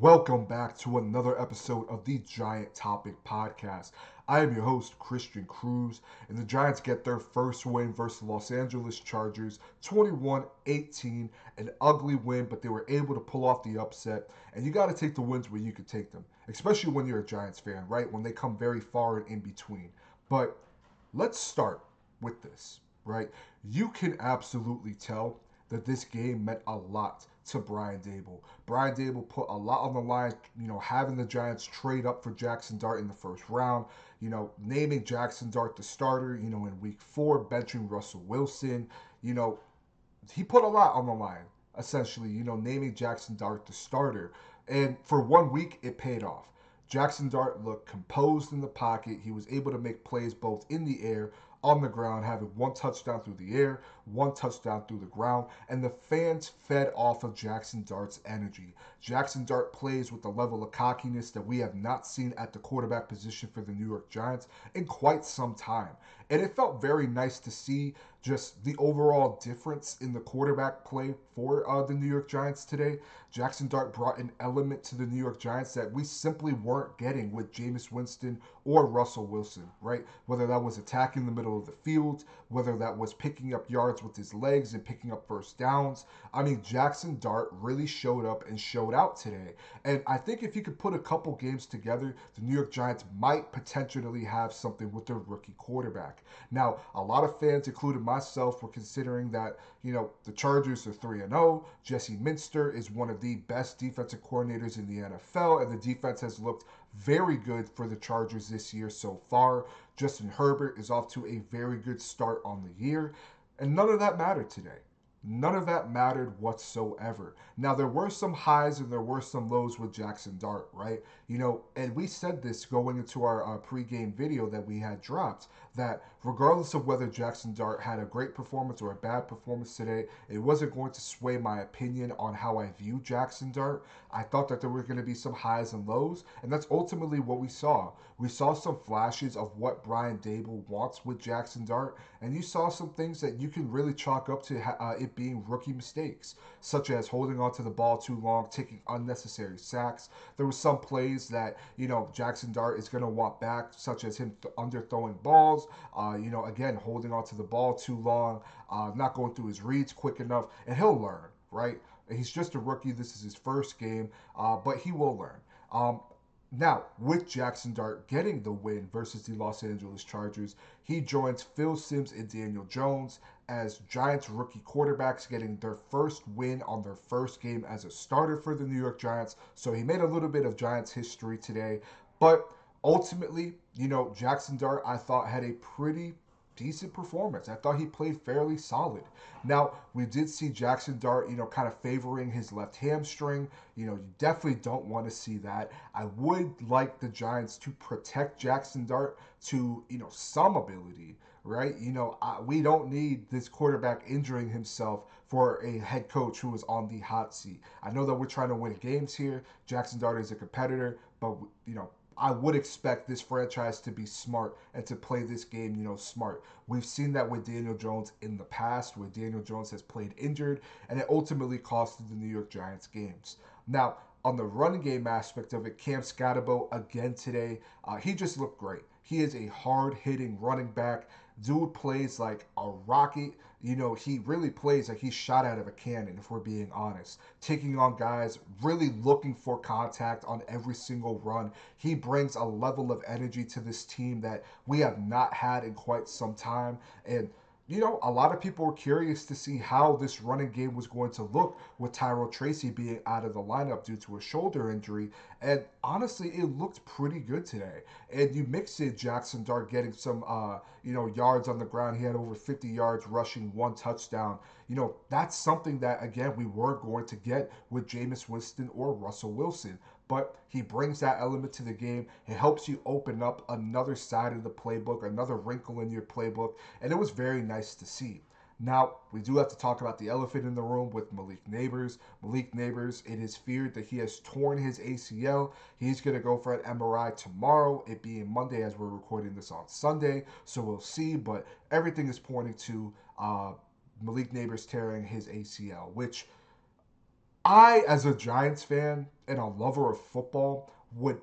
Welcome back to another episode of the Giant Topic Podcast. I am your host, Christian Cruz, and the Giants get their first win versus the Los Angeles Chargers 21-18. An ugly win, but they were able to pull off the upset. And you got to take the wins where you can take them, especially when you're a Giants fan, right? When they come very far and in between. But let's start with this, right? You can absolutely tell that this game meant a lot to Brian Dable. Brian Dable put a lot on the line, having the Giants trade up for Jaxson Dart in the first round, naming Jaxson Dart the starter, in week 4, benching Russell Wilson, you know, he put a lot on the line, essentially, naming Jaxson Dart the starter. And for 1 week, it paid off. Jaxson Dart looked composed in the pocket. He was able to make plays both in the air, on the ground, having one touchdown through the air, one touchdown through the ground, and the fans fed off of Jaxson Dart's energy. Jaxson Dart plays with the level of cockiness that we have not seen at the quarterback position for the New York Giants in quite some time. And it felt very nice to see just the overall difference in the quarterback play for the New York Giants today. Jaxson Dart brought an element to the New York Giants that we simply weren't getting with Jameis Winston or Russell Wilson, right? Whether that was attacking the middle of the field, whether that was picking up yards with his legs and picking up first downs. I mean, Jaxson Dart really showed up and showed out today. And I think if you could put a couple games together, the New York Giants might potentially have something with their rookie quarterback. Now, a lot of fans, including myself, were considering that, the Chargers are 3-0. Jesse Minster is one of the best defensive coordinators in the NFL, and the defense has looked very good for the Chargers this year so far. Justin Herbert is off to a very good start on the year, and none of that mattered today. None of that mattered whatsoever. Now, there were some highs and there were some lows with Jaxson Dart, right? And we said this going into our pregame video that we had dropped, that regardless of whether Jaxson Dart had a great performance or a bad performance today, it wasn't going to sway my opinion on how I view Jaxson Dart. I thought that there were going to be some highs and lows, and that's ultimately what we saw. We saw some flashes of what Brian Dable wants with Jaxson Dart, and you saw some things that you can really chalk up to it being rookie mistakes, such as holding onto the ball too long, taking unnecessary sacks. There were some plays that, Jaxson Dart is going to want back, such as him underthrowing balls, again, holding onto the ball too long, not going through his reads quick enough, and he'll learn, right? He's just a rookie. This is his first game, but he will learn. Now, with Jaxson Dart getting the win versus the Los Angeles Chargers, he joins Phil Simms and Daniel Jones as Giants rookie quarterbacks getting their first win on their first game as a starter for the New York Giants. So he made a little bit of Giants history today. But ultimately, Jaxson Dart, I thought, had a pretty decent performance. I thought he played fairly solid. Now, we did see Jaxson Dart, kind of favoring his left hamstring. You definitely don't want to see that. I would like the Giants to protect Jaxson Dart to, some ability, right? We don't need this quarterback injuring himself for a head coach who is on the hot seat. I know that we're trying to win games here. Jaxson Dart is a competitor, but, I would expect this franchise to be smart and to play this game, smart. We've seen that with Daniel Jones in the past, where Daniel Jones has played injured, and it ultimately costed the New York Giants games. Now, on the running game aspect of it, Cam Scatterbo again today, he just looked great. He is a hard-hitting running back. Dude plays like a rocket. He really plays like he's shot out of a cannon, if we're being honest. Taking on guys, really looking for contact on every single run. He brings a level of energy to this team that we have not had in quite some time. And a lot of people were curious to see how this running game was going to look with Tyrell Tracy being out of the lineup due to a shoulder injury. And honestly, it looked pretty good today. And you mix in Jaxson Dart getting some, yards on the ground. He had over 50 yards rushing, one touchdown. That's something that, again, we weren't going to get with Jameis Winston or Russell Wilson. But he brings that element to the game. It helps you open up another side of the playbook, another wrinkle in your playbook, and it was very nice to see. Now, we do have to talk about the elephant in the room with Malik Neighbors. Malik Neighbors, it is feared that he has torn his ACL. He's going to go for an MRI tomorrow, it being Monday as we're recording this on Sunday. So we'll see, but everything is pointing to Malik Neighbors tearing his ACL, which I, as a Giants fan and a lover of football, would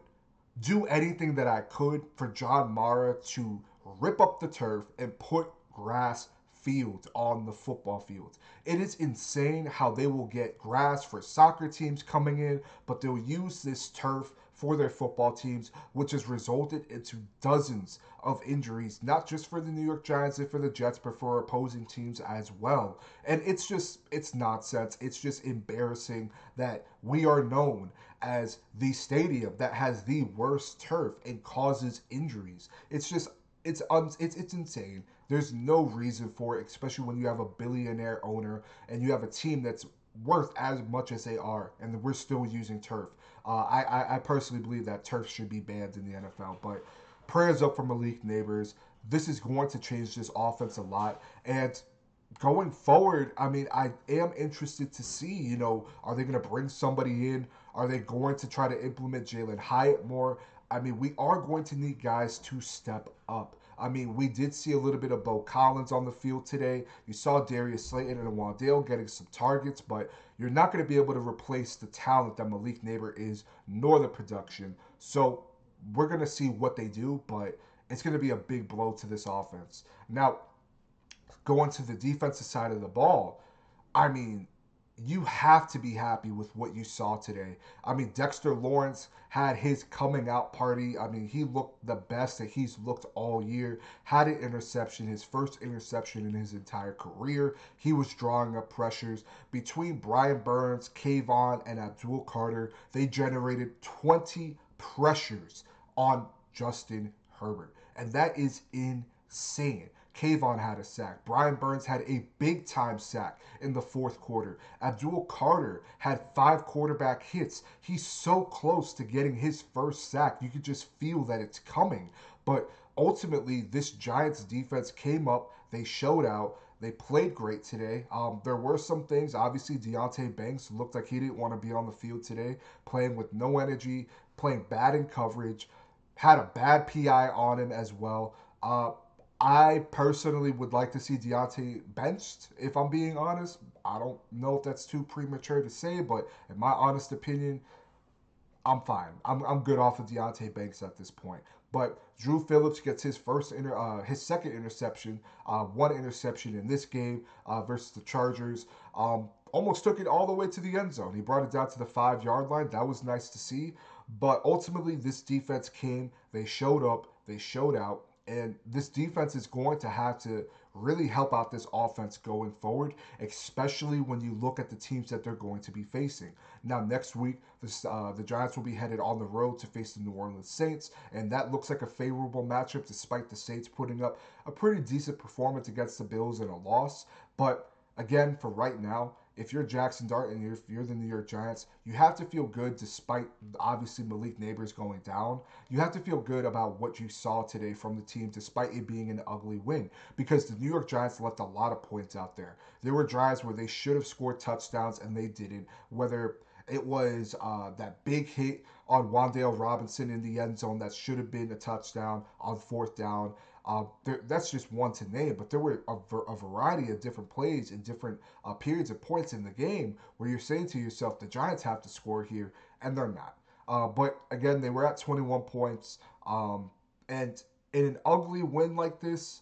do anything that I could for John Mara to rip up the turf and put grass fields on the football fields. It is insane how they will get grass for soccer teams coming in, but they'll use this turf for their football teams, which has resulted into dozens of injuries, not just for the New York Giants and for the Jets, but for opposing teams as well. And it's nonsense. It's just embarrassing that we are known as the stadium that has the worst turf and causes injuries. It's insane. There's no reason for it, especially when you have a billionaire owner and you have a team that's worth as much as they are, and we're still using turf. I personally believe that turf should be banned in the NFL, but prayers up for Malik Neighbors. This is going to change this offense a lot, and going forward, I mean, I am interested to see, are they going to bring somebody in? Are they going to try to implement Jalen Hyatt more? I mean, we are going to need guys to step up. I mean, we did see a little bit of Bo Collins on the field today. You saw Darius Slayton and Wandale getting some targets, but you're not going to be able to replace the talent that Malik Neighbor is, nor the production. So we're going to see what they do, but it's going to be a big blow to this offense. Now, going to the defensive side of the ball, I mean, you have to be happy with what you saw today. I mean, Dexter Lawrence had his coming out party. I mean, he looked the best that he's looked all year. Had an interception, his first interception in his entire career. He was drawing up pressures. Between Brian Burns, Kayvon, and Abdul Carter, they generated 20 pressures on Justin Herbert. And that is insane. Kayvon had a sack. Brian Burns had a big time sack in the fourth quarter. Abdul Carter had 5 quarterback hits. He's so close to getting his first sack. You could just feel that it's coming. But ultimately, this Giants defense came up. They showed out. They played great today. There were some things. Obviously, Deontay Banks looked like he didn't want to be on the field today, playing with no energy, playing bad in coverage, had a bad PI on him as well. I personally would like to see Deontay benched, if I'm being honest. I don't know if that's too premature to say, but in my honest opinion, I'm fine. I'm good off of Deontay Banks at this point. But Drew Phillips gets his second interception, one interception in this game versus the Chargers. Almost took it all the way to the end zone. He brought it down to the 5 yard line. That was nice to see. But ultimately, this defense came. They showed up. They showed out. And this defense is going to have to really help out this offense going forward, especially when you look at the teams that they're going to be facing. Now, next week, the Giants will be headed on the road to face the New Orleans Saints, and that looks like a favorable matchup despite the Saints putting up a pretty decent performance against the Bills in a loss. But again, for right now, if you're Jaxson Dart and if you're the New York Giants, you have to feel good despite obviously Malik Neighbors going down. You have to feel good about what you saw today from the team despite it being an ugly win because the New York Giants left a lot of points out there. There were drives where they should have scored touchdowns and they didn't, whether it was that big hit on Wandale Robinson in the end zone that should have been a touchdown on fourth down. That's just one to name, but there were a variety of different plays in different periods and points in the game where you're saying to yourself, the Giants have to score here, and they're not. But again, they were at 21 points. And in an ugly win like this,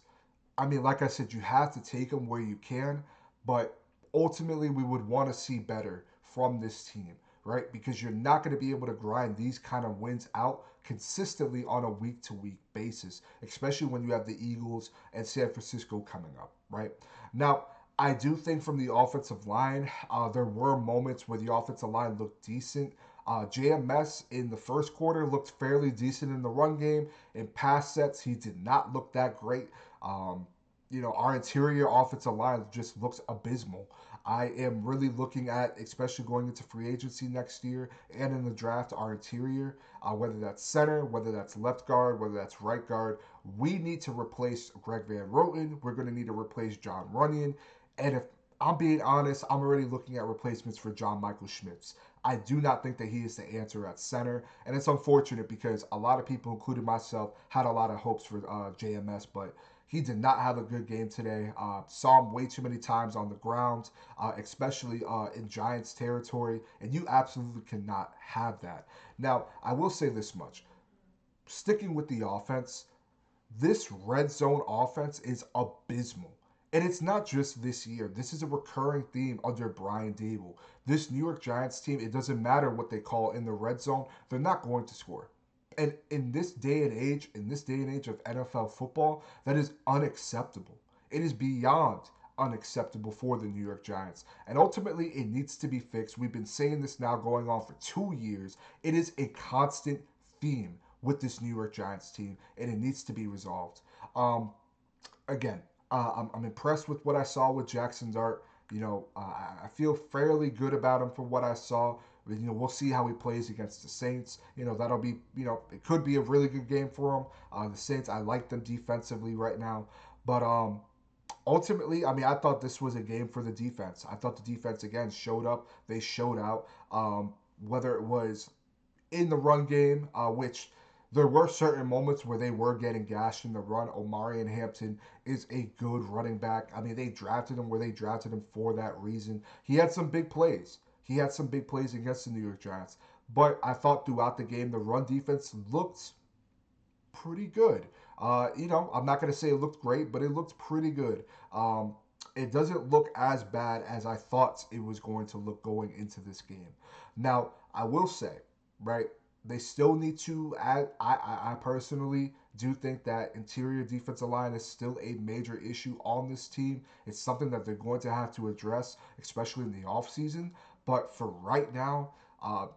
I mean, like I said, you have to take them where you can, but ultimately, we would want to see better from this team, right? Because you're not going to be able to grind these kind of wins out consistently on a week to week basis, especially when you have the Eagles and San Francisco coming up, right? Now, I do think from the offensive line, there were moments where the offensive line looked decent. JMS in the first quarter looked fairly decent in the run game. In pass sets, he did not look that great. Um, our interior offensive line just looks abysmal. I am really looking at, especially going into free agency next year and in the draft, our interior, whether that's center, whether that's left guard, whether that's right guard. We need to replace Greg Van Roten. We're going to need to replace John Runyon. And if I'm being honest, I'm already looking at replacements for John Michael Schmitz. I do not think that he is the answer at center. And it's unfortunate because a lot of people, including myself, had a lot of hopes for JMS, but He did not have a good game today. Saw him way too many times on the ground, especially in Giants territory, and you absolutely cannot have that. Now, I will say this much. Sticking with the offense, this red zone offense is abysmal. And it's not just this year. This is a recurring theme under Brian Dable. This New York Giants team, it doesn't matter what they call in the red zone, they're not going to score. And in this day and age of NFL football, that is unacceptable. It is beyond unacceptable for the New York Giants. And ultimately, it needs to be fixed. We've been saying this now going on for 2 years. It is a constant theme with this New York Giants team, and it needs to be resolved. Um, Again, I'm impressed with what I saw with Jaxson Dart. I feel fairly good about him from what I saw. We'll see how he plays against the Saints. That'll be, it could be a really good game for him. The Saints, I like them defensively right now. But ultimately, I mean, I thought this was a game for the defense. I thought the defense, again, showed up. They showed out. Whether it was in the run game, which there were certain moments where they were getting gashed in the run. Omarion Hampton is a good running back. I mean, they drafted him where they drafted him for that reason. He had some big plays. He had some big plays against the New York Giants. But I thought throughout the game, the run defense looked pretty good. I'm not going to say it looked great, but it looked pretty good. It doesn't look as bad as I thought it was going to look going into this game. Now, I will say, right, they still need to add. I personally do think that interior defensive line is still a major issue on this team. It's something that they're going to have to address, especially in the offseason. But for right now,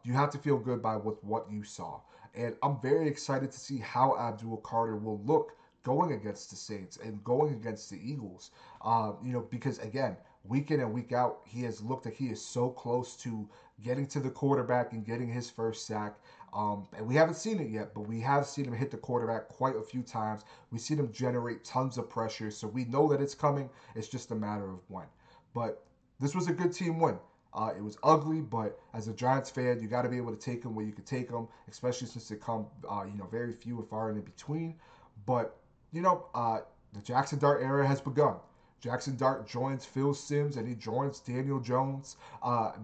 you have to feel good by with what you saw. And I'm very excited to see how Abdul Carter will look going against the Saints and going against the Eagles. Because again, week in and week out, he has looked like he is so close to getting to the quarterback and getting his first sack. And we haven't seen it yet, but we have seen him hit the quarterback quite a few times. We've seen him generate tons of pressure, so we know that it's coming. It's just a matter of when. But this was a good team win. It was ugly, but as a Giants fan, you got to be able to take them where you can take them, especially since they come, very few and far and in between. But the Jaxson Dart era has begun. Jaxson Dart joins Phil Simms and he joins Daniel Jones,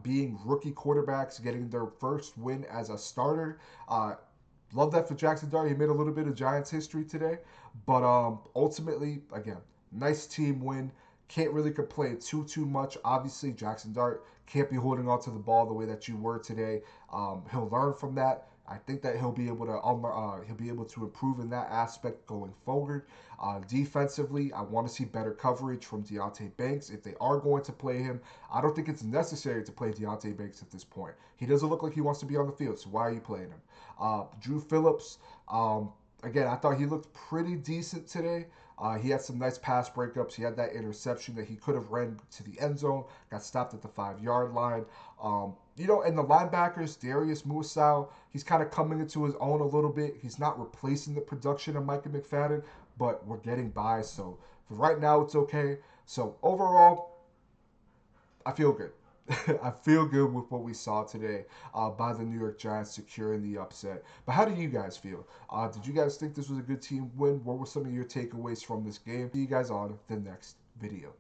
being rookie quarterbacks, getting their first win as a starter. Love that for Jaxson Dart. He made a little bit of Giants history today. But ultimately, again, nice team win. Can't really complain too much. Obviously, Jaxson Dart can't be holding on to the ball the way that you were today. He'll learn from that. I think that he'll be able to improve in that aspect going forward. Defensively, I want to see better coverage from Deonte Banks if they are going to play him. I don't think it's necessary to play Deonte Banks at this point. He doesn't look like he wants to be on the field, so why are you playing him? Drew Phillips, again, I thought he looked pretty decent today. He had some nice pass breakups. He had that interception that he could have ran to the end zone, got stopped at the 5-yard line. And the linebackers, Darius Muasau, he's kind of coming into his own a little bit. He's not replacing the production of Micah McFadden, but we're getting by. So for right now, it's okay. So overall, I feel good. I feel good with what we saw today by the New York Giants securing the upset. But how do you guys feel? Did you guys think this was a good team win? What were some of your takeaways from this game? See you guys on the next video.